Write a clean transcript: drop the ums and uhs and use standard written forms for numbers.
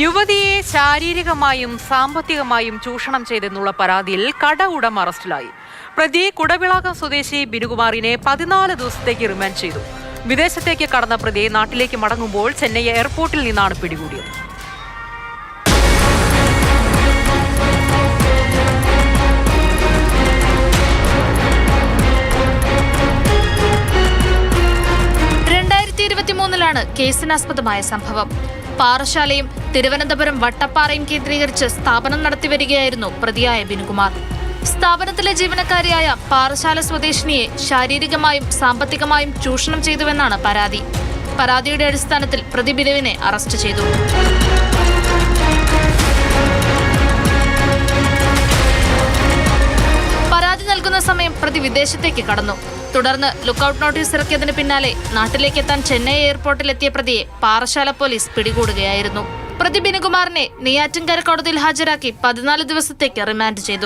യുവതിയെ ശാരീരികമായും സാമ്പത്തികമായും ചൂഷണം ചെയ്തെന്നുള്ള പരാതിയിൽ കട ഉടമ അറസ്റ്റിലായി. പ്രതി കുടവിളാകം സ്വദേശി ബിനുകുമാറിനെ 14 ദിവസത്തേക്ക് റിമാൻഡ് ചെയ്തു. വിദേശത്തേക്ക് കടന്ന പ്രതി നാട്ടിലേക്ക് മടങ്ങുമ്പോൾ ചെന്നൈ എയർപോർട്ടിൽ നിന്നാണ് പിടികൂടിയത്. ാണ് കേസിനാസ്പദമായ സംഭവം. പാറശാലയും തിരുവനന്തപുരം വട്ടപ്പാറയും കേന്ദ്രീകരിച്ച് സ്ഥാപനം നടത്തിവരികയായിരുന്നു പ്രതിയായ ബിനുകുമാർ. സ്ഥാപനത്തിലെ ജീവനക്കാരിയായ പാറശാല സ്വദേശിനിയെ ശാരീരികമായും സാമ്പത്തികമായും ചൂഷണം ചെയ്തുവെന്നാണ് പരാതി. പരാതിയുടെ അടിസ്ഥാനത്തിൽ പ്രതി ബിനുവിനെ അറസ്റ്റ് ചെയ്തു. പരാതി നൽകുന്ന സമയം പ്രതി വിദേശത്തേക്ക് കടന്നു. തുടർന്ന് ലുക്കൌട്ട് നോട്ടീസ് ഇറക്കിയതിന് പിന്നാലെ നാട്ടിലേക്ക് എത്താൻ ചെന്നൈ എയർപോർട്ടിലെത്തിയ പ്രതിയെ പാറശാല പോലീസ് പിടികൂടുകയായിരുന്നു. പ്രതി ബിനുകുമാറിനെ നെയ്യാറ്റിൻകര കോടതിയിൽ ഹാജരാക്കി 14 ദിവസത്തേക്ക് റിമാൻഡ് ചെയ്തു.